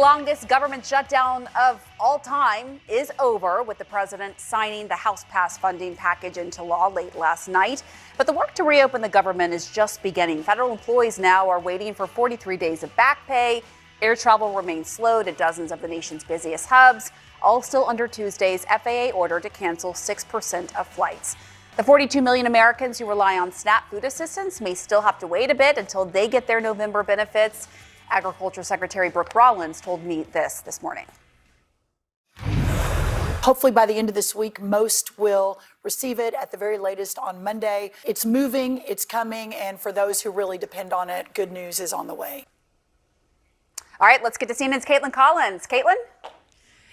longest government shutdown of all time is over, with the president signing the House-passed funding package into law late last night. But the work to reopen the government is just beginning. Federal employees now are waiting for 43 days of back pay. Air travel remains slow to dozens of the nation's busiest hubs, all still under Tuesday's FAA order to cancel 6% of flights. The 42 million Americans who rely on SNAP food assistance may still have to wait a bit until they get their November benefits. Agriculture Secretary Brooke Rollins told me this morning. Hopefully by the end of this week, most will receive it at the very latest on Monday. It's moving, it's coming, and for those who really depend on it, good news is on the way. All right, let's get to CNN's Caitlin Collins. Caitlin?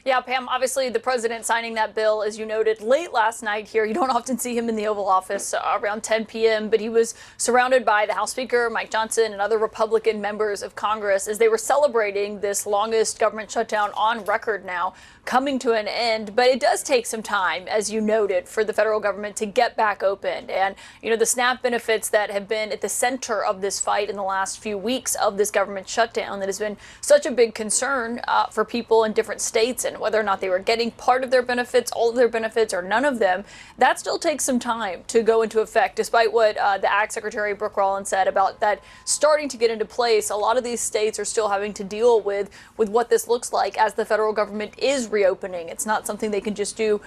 Yeah, Pam, obviously the president signing that bill, as you noted, late last night here. You don't often see him in the Oval Office around 10 p.m., but he was surrounded by the House Speaker, Mike Johnson, and other Republican members of Congress as they were celebrating this longest government shutdown on record now coming to an end. But it does take some time, as you noted, for the federal government to get back open. And, you know, the SNAP benefits that have been at the center of this fight in the last few weeks of this government shutdown that has been such a big concern for people in different states, and whether or not they were getting part of their benefits, all of their benefits, or none of them, that still takes some time to go into effect, despite what the Ag Secretary Brooke Rollins said about that starting to get into place. A lot of these states are still having to deal with what this looks like as the federal government is reopening. It's not something they can just do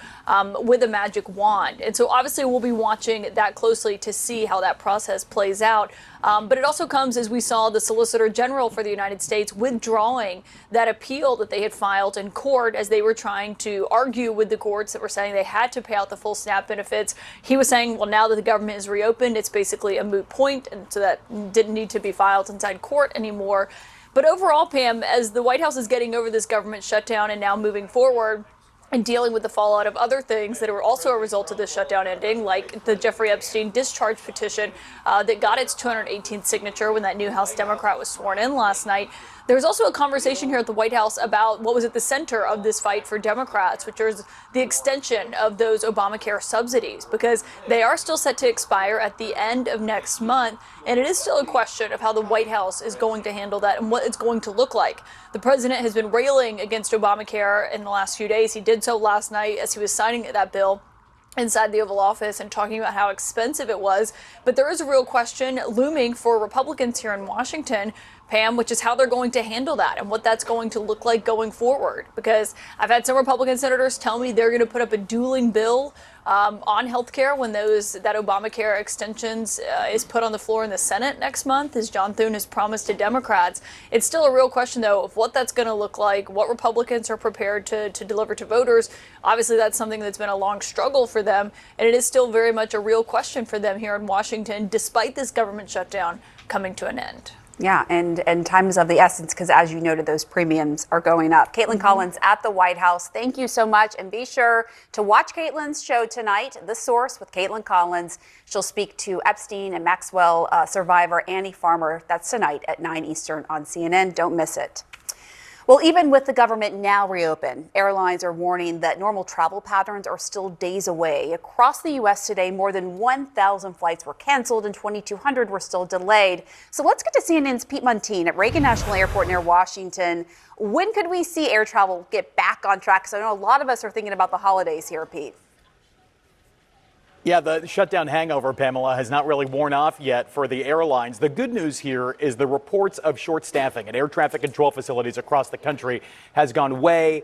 with a magic wand. And so obviously we'll be watching that closely to see how that process plays out. But it also comes as we saw the Solicitor General for the United States withdrawing that appeal that they had filed in court as they were trying to argue with the courts that were saying they had to pay out the full SNAP benefits. He was saying, well, now that the government is reopened, it's basically a moot point, and so that didn't need to be filed inside court anymore. But overall, Pam, as the White House is getting over this government shutdown and now moving forward and dealing with the fallout of other things that were also a result of this shutdown ending, like the Jeffrey Epstein discharge petition that got its 218th signature when that new House Democrat was sworn in last night. There's also a conversation here at the White House about what was at the center of this fight for Democrats, which is the extension of those Obamacare subsidies, because they are still set to expire at the end of next month. And it is still a question of how the White House is going to handle that and what it's going to look like. The president has been railing against Obamacare in the last few days. He did so last night as he was signing that bill inside the Oval Office and talking about how expensive it was. But there is a real question looming for Republicans here in Washington, Pam, which is how they're going to handle that and what that's going to look like going forward. Because I've had some Republican senators tell me they're going to put up a dueling bill on health care when that Obamacare extensions is put on the floor in the Senate next month, as John Thune has promised to Democrats. It's still a real question, though, of what that's going to look like, what Republicans are prepared to deliver to voters. Obviously, that's something that's been a long struggle for them, and it is still very much a real question for them here in Washington, despite this government shutdown coming to an end. Yeah, and time is of the essence because, as you noted, those premiums are going up. Caitlin Collins at the White House, thank you so much. And be sure to watch Caitlin's show tonight, The Source with Caitlin Collins. She'll speak to Epstein and Maxwell survivor Annie Farmer. That's tonight at 9 Eastern on CNN. Don't miss it. Well, even with the government now reopened, airlines are warning that normal travel patterns are still days away. Across the U.S. today, more than 1,000 flights were canceled and 2,200 were still delayed. So let's get to CNN's Pete Muntean at Reagan National Airport near Washington. When could we see air travel get back on track? Because I know a lot of us are thinking about the holidays here, Pete. Yeah, the shutdown hangover, Pamela, has not really worn off yet for the airlines. The good news here is the reports of short staffing at air traffic control facilities across the country has gone way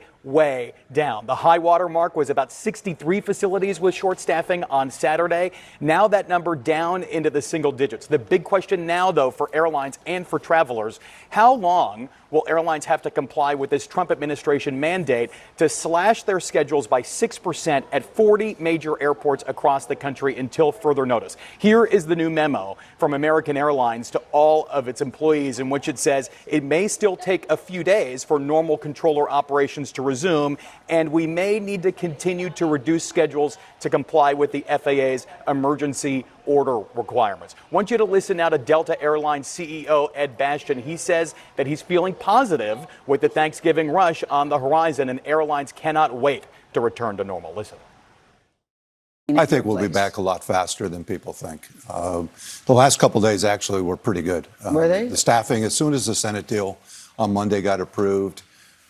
down. The high water mark was about 63 facilities with short staffing on Saturday. Now that number down into the single digits. The big question now, though, for airlines and for travelers, how long will airlines have to comply with this Trump administration mandate to slash their schedules by 6% at 40 major airports across the country until further notice? Here is the new memo from American Airlines to all of its employees, in which it says it may still take a few days for normal controller operations to resume, and we may need to continue to reduce schedules to comply with the FAA's emergency order requirements. I want you to listen now to Delta Airlines CEO Ed Bastian. He says that he's feeling positive with the Thanksgiving rush on the horizon, and airlines cannot wait to return to normal. Listen. I think we'll be back a lot faster than people think. The last couple of days actually were pretty good. Were they? The staffing, as soon as the Senate deal on Monday got approved,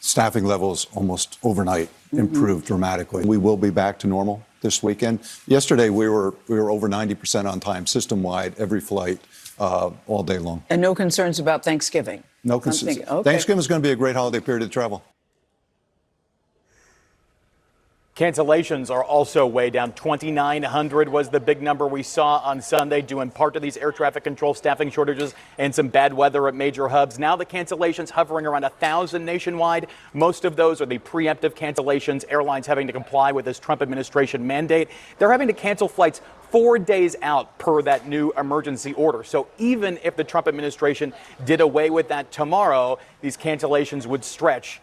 staffing levels almost overnight improved dramatically. We will be back to normal this weekend. Yesterday, we were over 90% on time system-wide, every flight, all day long. And no concerns about Thanksgiving? No concerns. Okay. Thanksgiving is going to be a great holiday period to travel. Cancellations are also way down. 2,900 was the big number we saw on Sunday, due in part to these air traffic control staffing shortages and some bad weather at major hubs. Now the cancellations hovering around 1,000 nationwide. Most of those are the preemptive cancellations, airlines having to comply with this Trump administration mandate. They're having to cancel flights 4 days out per that new emergency order. So even if the Trump administration did away with that tomorrow, these cancellations would stretch